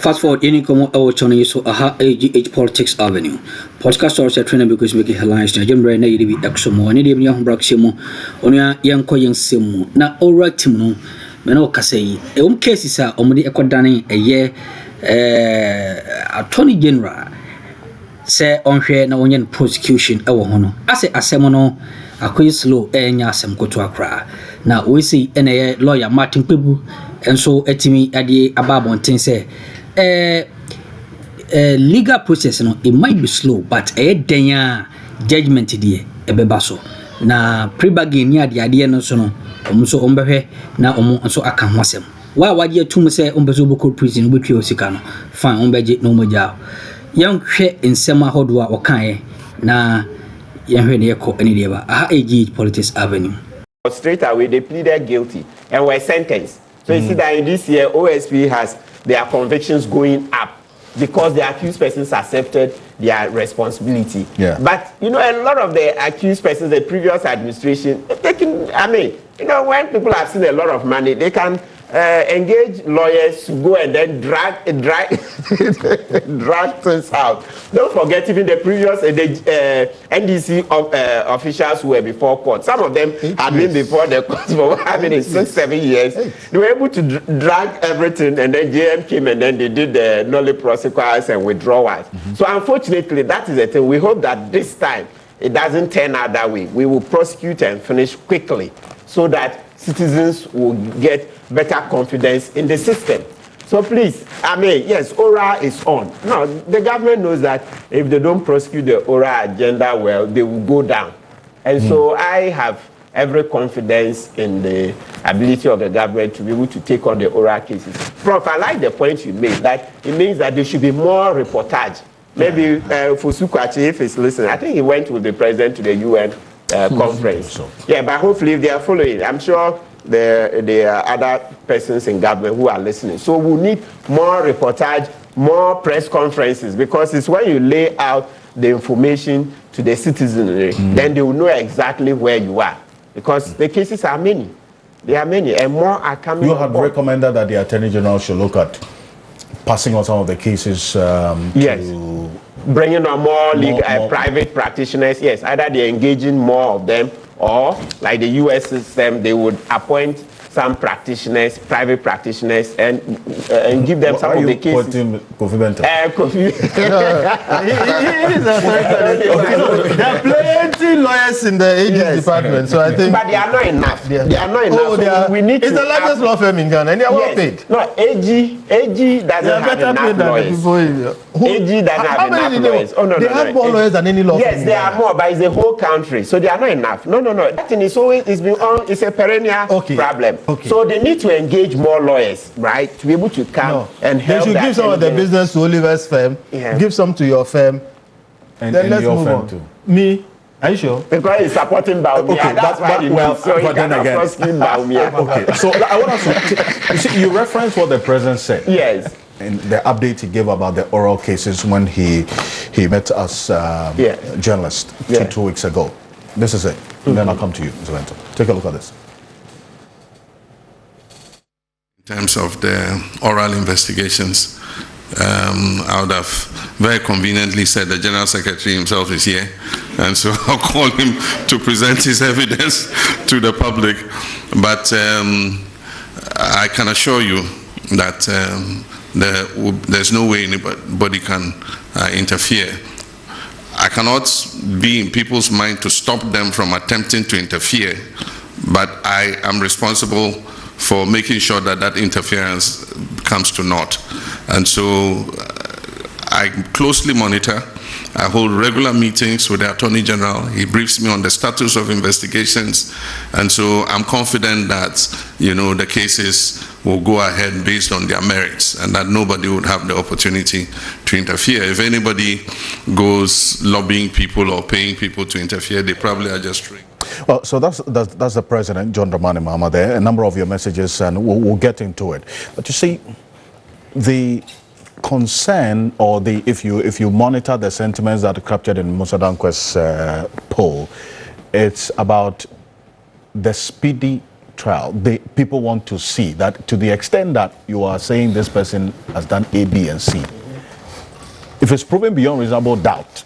Fast forward, any come our channel so aha AGH Politics Avenue. Podcast stores are training because making headlines. Na jembre na yidi bi Akroma. Ni dem nyam braksemo. Onya yanko yansemu. Na alright team no. Me na okasa yi. Cases a omudi ekodane eye Attorney General say onhwe na onye prosecution ewo ho no. Ase asem no Accuse law enya asem koto akra. Na we see ene lawyer Martin Pebu enso etimi ade ababonten say legal process no it might be slow but denya judgment die ebeba so na pre-bargain ni ade no so no omso ombehwe na omo nso aka ho asem wa wade atum se ombezo boko prison obetwe osika no fine ombeje no moja yanhwe nsem ahodo a okan na yanhwe ne yeko ani de ba aha AG Politics Avenue. Straight away they pleaded guilty and were sentenced. So you see that in this year OSP has their convictions going up because the accused persons accepted their responsibility. Yeah. But you know, a lot of the accused persons, the previous administration, they can, I mean, you know, when people have seen a lot of money, they can engage lawyers to go and then drag things out. Don't forget even the previous NDC officials who were before court. Some of them had been before the court for having 6-7 years. They were able to drag everything, and then JM came and then they did the null prosecutions and withdrawals. So unfortunately, that is the thing. We hope that this time it doesn't turn out that way. We will prosecute and finish quickly so that citizens will get better confidence in the system. So please, I mean, yes, ORA is on. Now, the government knows that if they don't prosecute the ORA agenda well, they will go down. And so I have every confidence in the ability of the government to be able to take on the ORA cases. Prof, I like the point you made, that it means that there should be more reportage. Maybe Fusukwachi, if he's listening, I think he went with the president to the UN conference. Yeah, but hopefully if they are following, I'm sure there are other persons in government who are listening. So we need more reportage, more press conferences, because it's when you lay out the information to the citizenry, then they will know exactly where you are. Because the cases are many. There are many, and more are coming. You have recommended that the Attorney General should look at passing on some of the cases yes. Bringing on more private practitioners, yes. Either they're engaging more of them, or like the US system, they would appoint some practitioners, private practitioners, and give them some of the cases. There are plenty lawyers in the AG department, so I think. But they are not enough. They are not enough. Oh, so we need it's the largest law firm in Ghana, and they are well paid. No, AG doesn't have enough lawyers. AG doesn't have enough lawyers. Oh no, they have more lawyers than any law firm. Yes, there are more, but it's the whole country, so they are not enough. No. That thing is always it's a perennial problem. Okay. So they need to engage more lawyers, right, to be able to come and help. They should give some of the business to Oliver's firm, give some to your firm, and then let's move on. Too. Me, are you sure? Because he's supporting Bawumia. Okay, that's why he knows. So he cannot prosecute Bawumia. Okay, so I want to you reference what the president said. Yes. In the update he gave about the oral cases when he met us journalists 2 weeks ago. This is it. And then I'll come to you, Mr. Lento. Take a look at this. In terms of the oral investigations, I would have very conveniently said the General Secretary himself is here, and so I'll call him to present his evidence to the public. But I can assure you that there's no way anybody can interfere. I cannot be in people's mind to stop them from attempting to interfere, but I am responsible for making sure that that interference comes to naught. And so I closely monitor. I hold regular meetings with the Attorney General. He briefs me on the status of investigations. And so I'm confident that, the cases will go ahead based on their merits and that nobody would have the opportunity to interfere. If anybody goes lobbying people or paying people to interfere, they probably are just tricked. Well, so that's the President, John Dramani Mahama there, a number of your messages, and we'll get into it. But you see, the concern, or if you monitor the sentiments that are captured in Musa Danquest's poll, it's about the speedy trial, people want to see that to the extent that you are saying this person has done A, B, and C. If it's proven beyond reasonable doubt,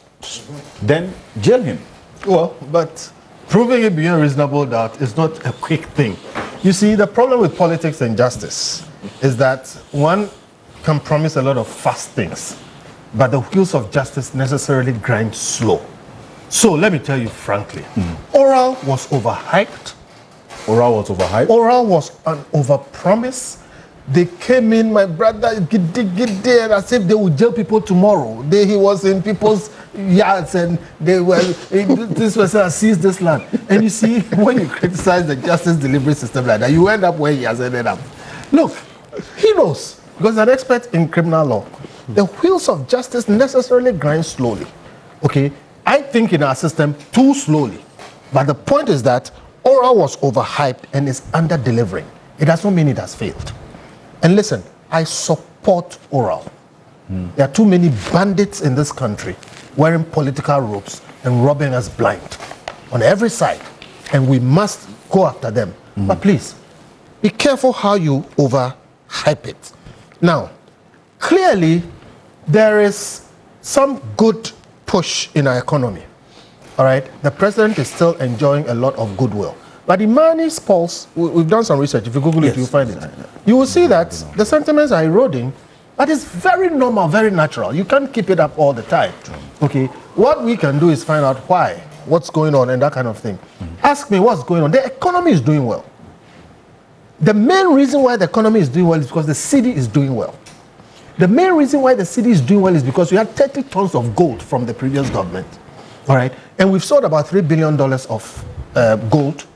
then jail him. Well, but proving it beyond reasonable doubt is not a quick thing. You see, the problem with politics and justice is that one can promise a lot of fast things, but the wheels of justice necessarily grind slow. So let me tell you frankly, Oral was overhyped. Oral was overhyped? Oral was an overpromise. They came in, my brother, get there as if they would jail people tomorrow. He was in people's yards and they were, this person has seized this land. And you see, when you criticize the justice delivery system like that, you end up where he has ended up. Look, he knows, because he's an expert in criminal law. The wheels of justice necessarily grind slowly. Okay? I think in our system, too slowly. But the point is that Oral was overhyped and is under-delivering. It does not mean it has failed. And listen, I support Oral. There are too many bandits in this country wearing political robes and robbing us blind on every side. And we must go after them. But please, be careful how you overhype it. Now, clearly, there is some good push in our economy. All right? The president is still enjoying a lot of goodwill. But Imani's polls, we've done some research. If you Google it, you'll find it. You will see that the sentiments are eroding, but it's very normal, very natural. You can't keep it up all the time. Okay? What we can do is find out why, what's going on, and that kind of thing. Ask me what's going on. The economy is doing well. The main reason why the economy is doing well is because the city is doing well. The main reason why the city is doing well is because we had 30 tons of gold from the previous government. All right? And we've sold about $3 billion of gold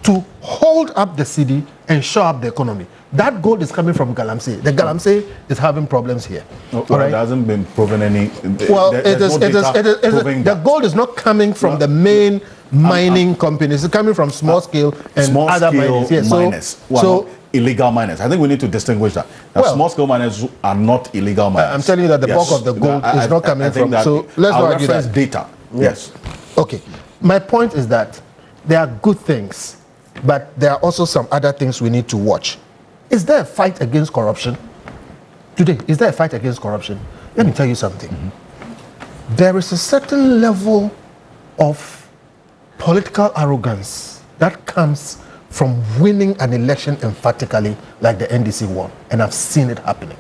to hold up the city and shore up the economy. That gold is coming from Galamsey. The Galamsey is having problems here. Well, right? It hasn't been proven any. Well, the gold is not coming from the main mining companies. It's coming from small scale and other miners. Yeah, so illegal miners. I think we need to distinguish that. Small scale miners are not illegal miners. I'm telling you that the bulk of the gold is not coming from. So let's not argue that. Data. Yes. Okay. My point is that there are good things, but there are also some other things we need to watch. Is there a fight against corruption? Today, is there a fight against corruption? Let me tell you something. There is a certain level of political arrogance that comes from winning an election emphatically like the NDC won. And I've seen it happening.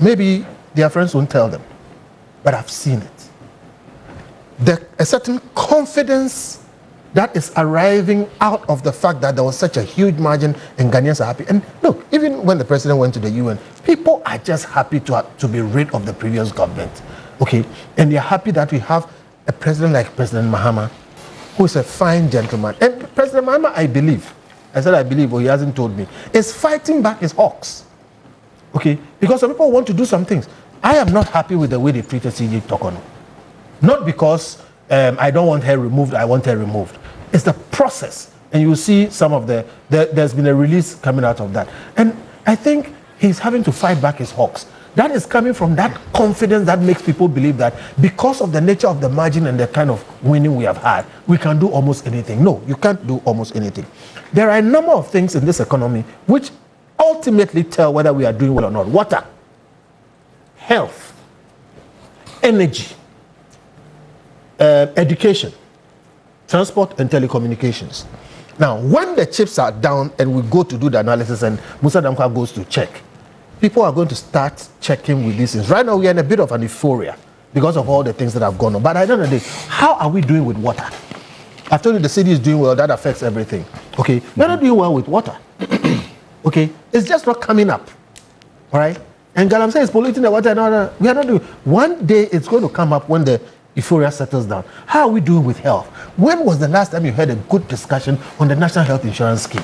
Maybe their friends won't tell them, but I've seen it. A certain confidence that is arriving out of the fact that there was such a huge margin and Ghanaians are happy. And look, even when the president went to the UN, people are just happy to be rid of the previous government. Okay? And they're happy that we have a president like President Mahama, who is a fine gentleman. And President Mahama, I said I believe, but he hasn't told me, is fighting back his hawks. Okay? Because some people want to do some things. I am not happy with the way they treated CJ Tokono. Not because I don't want her removed, I want her removed. It's the process. And you will see some of there's been a release coming out of that. And I think he's having to fight back his hawks. That is coming from that confidence that makes people believe that because of the nature of the margin and the kind of winning we have had, we can do almost anything. No, you can't do almost anything. There are a number of things in this economy which ultimately tell whether we are doing well or not. Water, health, energy, education, transport and telecommunications. Now, when the chips are down and we go to do the analysis and Musa Damkwa goes to check, people are going to start checking with these things. Right now, we are in a bit of an euphoria because of all the things that have gone on. But at the end of the day, how are we doing with water? I told you the city is doing well, that affects everything. Okay, we're not doing well with water. Okay, it's just not coming up. All right? And Galamsey is polluting the water. No, we are not doing. One day it's going to come up when the euphoria settles down. How are we doing with health? When was the last time you had a good discussion on the National Health Insurance Scheme?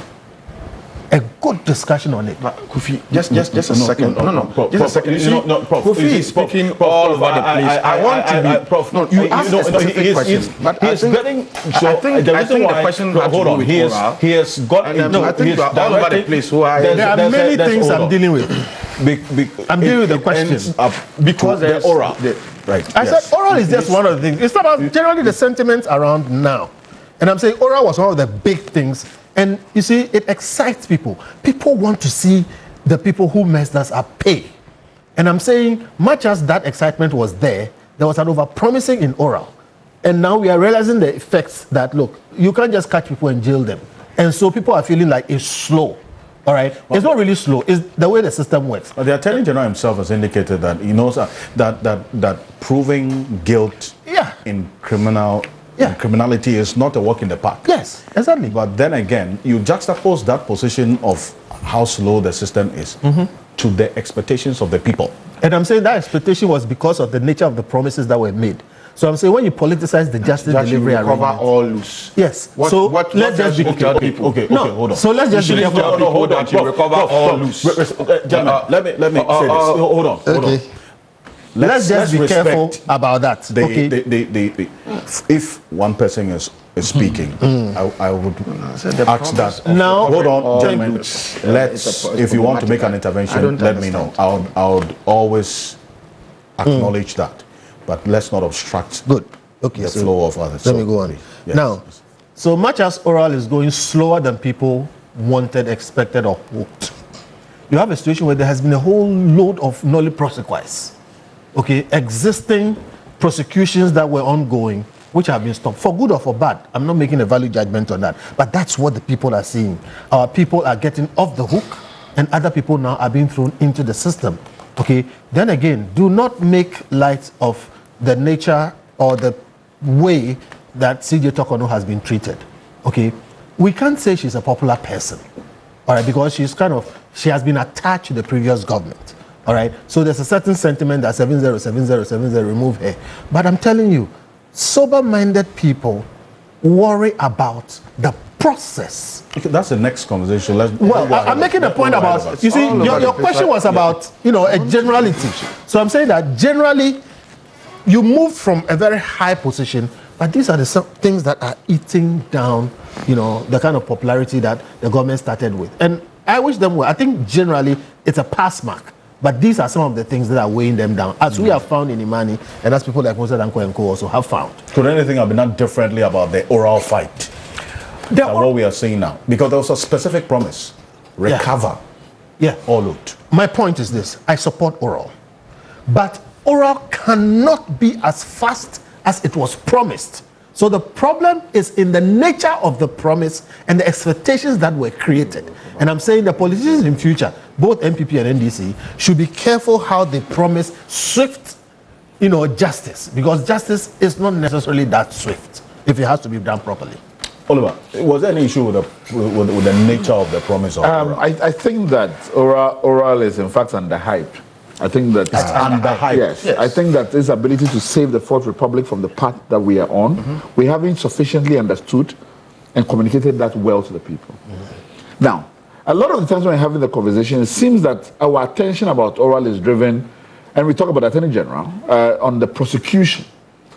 A good discussion on it. Kofi, just a second. No. Just a second. Kofi is speaking all over the place. I want to be. Prof, no, you asked a specific question. But I think the question had to do with oral. He has got I think all over the place. There are many things I'm dealing with. I'm dealing with the questions. Because there's oral. Right. I said oral is just one of the things. It's about generally the sentiments around now. And I'm saying oral was one of the big things And you see, it excites people. People want to see the people who messed us up pay. And I'm saying, much as that excitement was there was an over-promising in oral. And now we are realizing the effects that, look, you can't just catch people and jail them. And so people are feeling like it's slow. All right, well, it's not really slow. It's the way the system works. But the Attorney General himself has indicated that he knows that proving guilt in criminality is not a walk in the park. Yes, exactly. But then again, you juxtapose that position of how slow the system is to the expectations of the people. And I'm saying that expectation was because of the nature of the promises that were made. So I'm saying when you politicize the justice delivery arrangement, all loose. Yes. So let's just be careful. Okay, hold on. So let's just be careful. Hold on. You recover all loose. Gentlemen, let me say this. Hold on. Let's just be careful about that. If one person is speaking, I would ask that. Now, hold on, gentlemen. If you want to make an intervention, let me know. I would always acknowledge that. But let's not obstruct the flow of others. Let me go on. Yes. Now, so much as oral is going slower than people wanted, expected, or hoped, you have a situation where there has been a whole load of nolly prosecutions, existing prosecutions that were ongoing, which have been stopped, for good or for bad. I'm not making a value judgment on that, but that's what the people are seeing. Our people are getting off the hook, and other people now are being thrown into the system. Then again, do not make light of the nature or the way that CJ Tokono has been treated. We can't say she's a popular person, all right, because she has been attached to the previous government, all right. So there's a certain sentiment that 707070 remove her. But I'm telling you, sober-minded people worry about the process. That's the next conversation. I'm making a point about, you see, your question was about, a generality. So I'm saying that generally, you move from a very high position, but these are the things that are eating down, the kind of popularity that the government started with. And I wish them well. I think generally it's a pass mark, but these are some of the things that are weighing them down, as we have found in Imani, and as people like Moses Danko and Co also have found. Could anything have been done differently about the oral fight than what we are seeing now? Because there was a specific promise: recover all loot. My point is this: I support oral, but oral cannot be as fast as it was promised. So the problem is in the nature of the promise and the expectations that were created. And I'm saying the politicians in future, both NPP and NDC, should be careful how they promise swift, justice, because justice is not necessarily that swift if it has to be done properly. Oliver, was there any issue with the nature of the promise of oral? I think that oral is in fact under hype. I think that under hype. Yes. I think that this ability to save the Fourth Republic from the path that we are on, we haven't sufficiently understood and communicated that well to the people. Now, a lot of the times when we're having the conversation, it seems that our attention about oral is driven, and we talk about Attorney General, on the prosecution.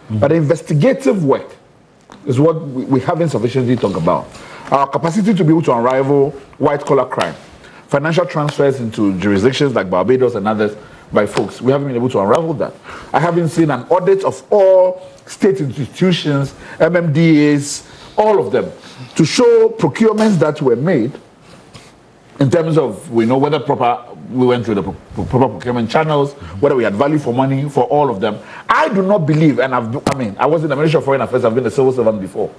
But the investigative work is what we haven't sufficiently talked about. Our capacity to be able to unravel white-collar crime, financial transfers into jurisdictions like Barbados and others by folks. We haven't been able to unravel that. I haven't seen an audit of all state institutions, MMDAs, all of them, to show procurements that were made in terms of we know whether we went through the proper procurement channels, whether we had value for money for all of them. I do not believe, and I was in the Ministry of Foreign Affairs, I've been a civil servant before.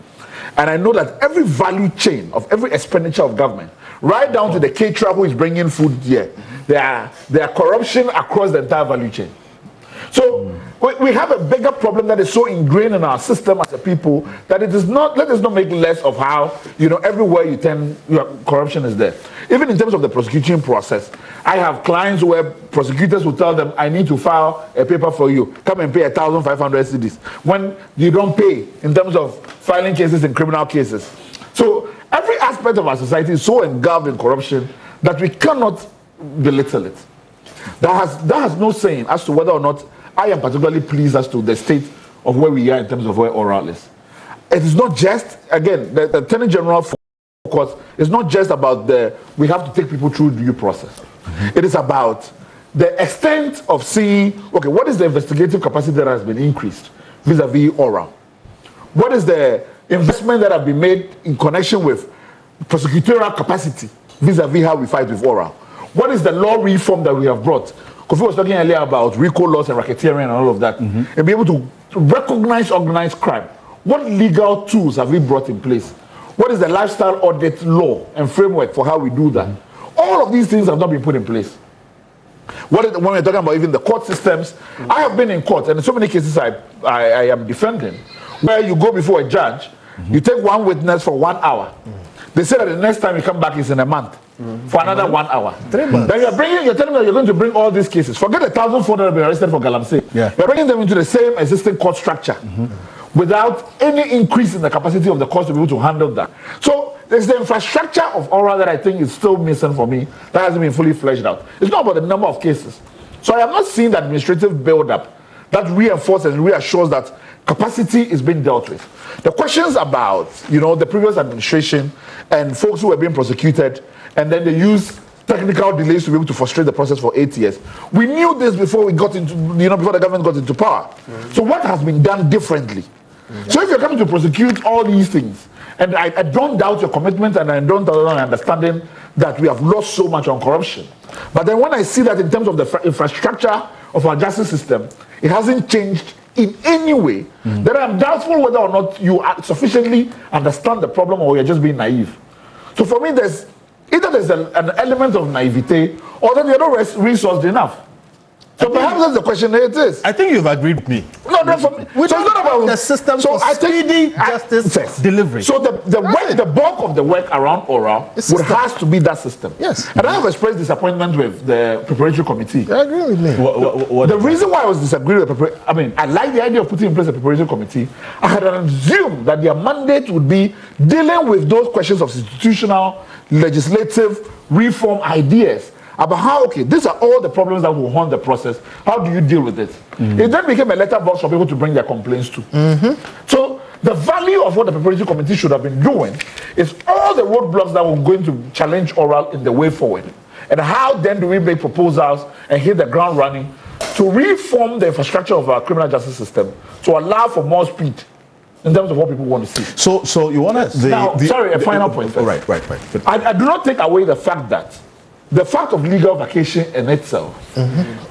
And I know that every value chain of every expenditure of government, right down to the caterer who is bringing food here, there are corruption across the entire value chain. So we have a bigger problem that is so ingrained in our system as a people that it is not, let us not make less of how, everywhere you turn, corruption is there. Even in terms of the prosecution process, I have clients where prosecutors will tell them, I need to file a paper for you. Come and pay 1,500 cedis. When you don't pay in terms of filing cases in criminal cases. So every aspect of our society is so engulfed in corruption that we cannot belittle it. That has no saying as to whether or not I am particularly pleased as to the state of where we are in terms of where oral is. It is not just, again, the Attorney General focus is not just about we have to take people through due process. It is about the extent of seeing, okay, what is the investigative capacity that has been increased vis-a-vis oral? What is the investment that have been made in connection with prosecutorial capacity vis-a-vis how we fight with oral? What is the law reform that we have brought? Kofi was talking earlier about RICO laws and racketeering and all of that, and be able to recognize organized crime. What legal tools have we brought in place? What is the lifestyle audit law and framework for how we do that? All of these things have not been put in place. When we're talking about even the court systems, I have been in court, and in so many cases I am defending, where you go before a judge, you take one witness for 1 hour. They say that the next time you come back is in a month for another 1 hour. 3 months. Then you're telling me that you're going to bring all these cases. Forget the 1,400 have been arrested for Galamsey. Yeah. You're bringing them into the same existing court structure without any increase in the capacity of the courts to be able to handle that. So there's the infrastructure of oral that I think is still missing for me, that hasn't been fully fleshed out. It's not about the number of cases. So I have not seen the administrative build-up that reinforces and reassures that capacity is being dealt with. The questions about, the previous administration and folks who were being prosecuted, and then they use technical delays to be able to frustrate the process for 8 years. We knew this before we got into, before the government got into power. So what has been done differently? So if you're coming to prosecute all these things, and I don't doubt your commitment, and I don't doubt your understanding that we have lost so much on corruption. But then when I see that in terms of the infrastructure of our justice system, it hasn't changed in any way, then I'm doubtful whether or not you sufficiently understand the problem or you're just being naive. So for me, there's an element of naivete, or that you're not resourced enough. So perhaps that's the question. It is. I think you've agreed with me. No, that's for me. So it's not about the system for speedy justice delivery. So the bulk of the work around oral has to be that system. Yes. And I have expressed disappointment with the preparatory committee. I agree with me. The reason why I was disagreeing with I like the idea of putting in place a preparatory committee. I had assumed that their mandate would be dealing with those questions of institutional, legislative reform ideas. About how, these are all the problems that will haunt the process. How do you deal with it? It then became a letterbox for people to bring their complaints to. So the value of what the preparatory committee should have been doing is all the roadblocks that were going to challenge oral in the way forward. And how then do we make proposals and hit the ground running to reform the infrastructure of our criminal justice system to allow for more speed in terms of what people want to see. So you want to... Sorry, a final point first. Right. I do not take away the fact that the fact of legal vacation in itself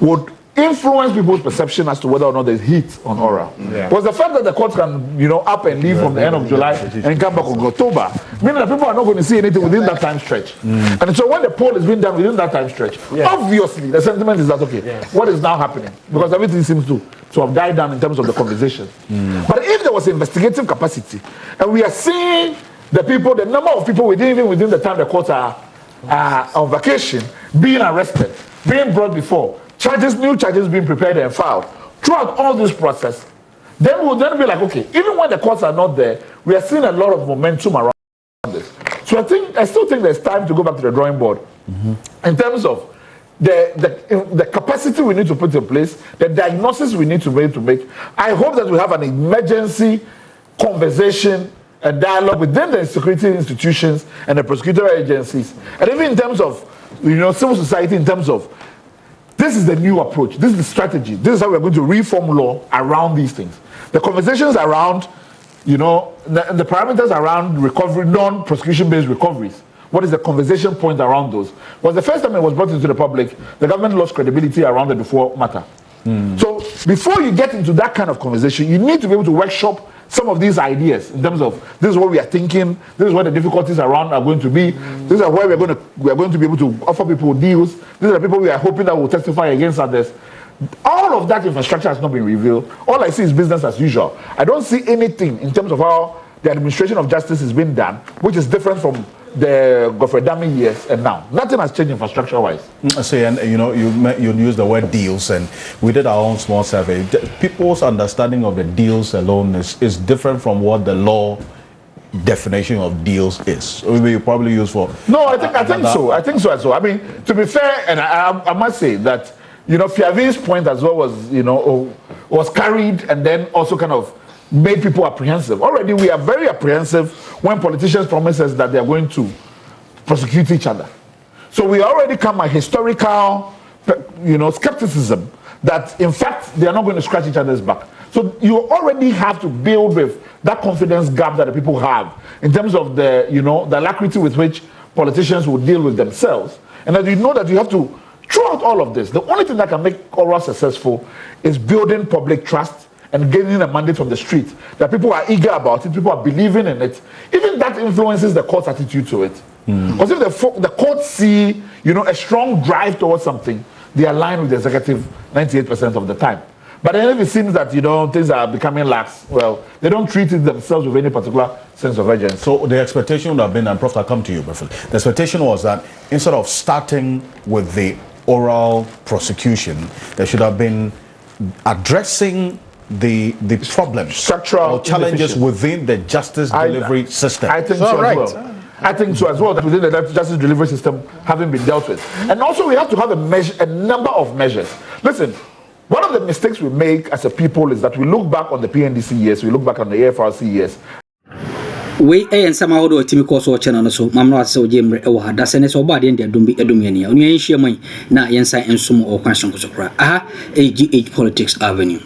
would influence people's perception as to whether or not there's heat on oral. Because the fact that the court can, up and leave from the end of July and come back in October, meaning that people are not going to see anything within that time stretch. And so when the poll is being done within that time stretch, obviously the sentiment is that, what is now happening? Because everything seems to have died down in terms of the conversation. But if there was investigative capacity, and we are seeing the number of people within the time the courts are on vacation, being arrested, being brought before, new charges being prepared and filed, throughout all this process, then we'll then be like, even when the courts are not there, we are seeing a lot of momentum around this. So I still think there's time to go back to the drawing board in terms of the capacity we need to put in place, the diagnosis we need to make. I hope that we have an emergency conversation, a dialogue within the security institutions and the prosecutorial agencies, and even in terms of civil society, in terms of this is the new approach, this is the strategy, this is how we're going to reform law around these things. The conversations around, the parameters around recovery, non-prosecution based recoveries. What is the conversation point around those? Was the first time it was brought into the public, the government lost credibility around the before matter. So before you get into that kind of conversation, you need to be able to workshop some of these ideas in terms of this is what we are thinking, this is what the difficulties around are going to be, this is where we are going to be able to offer people deals, these are the people we are hoping that will testify against others. All of that infrastructure has not been revealed. All I see is business as usual. I don't see anything in terms of how the administration of justice is being done, which is different from the Godfrey Dami years and now. Nothing has changed infrastructure-wise. And you use the word deals, and we did our own small survey. People's understanding of the deals alone is different from what the law definition of deals is. So you probably use for... No, I think so. I think so as well. I mean, to be fair, and I must say that, Fiavin's point as well was, was carried and then also kind of made people apprehensive. Already we are very apprehensive when politicians promise us that they are going to prosecute each other. So we already come a historical, skepticism that in fact they are not going to scratch each other's back. So you already have to build with that confidence gap that the people have in terms of the, you know, the alacrity with which politicians will deal with themselves. And that you know that you have to, throughout all of this, the only thing that can make oral successful is building public trust and gaining a mandate from the street. That people are eager about it, people are believing in it. Even that influences the court's attitude to it. Because if the courts see, you know, a strong drive towards something, they align with the executive 98% of the time. But then if it seems that, you know, things are becoming lax, well, they don't treat it themselves with any particular sense of urgency. So the expectation would have been, and Prof, I'll come to you briefly, the expectation was that instead of starting with the oral prosecution, there should have been addressing the problems, structural challenges within the justice delivery system. I think so as well. I think so as well, that within the justice delivery system having been dealt with. And also we have to have a number of measures. Listen, one of the mistakes we make as a people is that we look back on the PNDC years, we look back on the AFRC years. We and somehow do a Timiko so channel so Mamma so Jim or Dasene so bad in the Dumbi Edumania. Only share my na yensa and sumo or question. Aha, AGH Politics Avenue.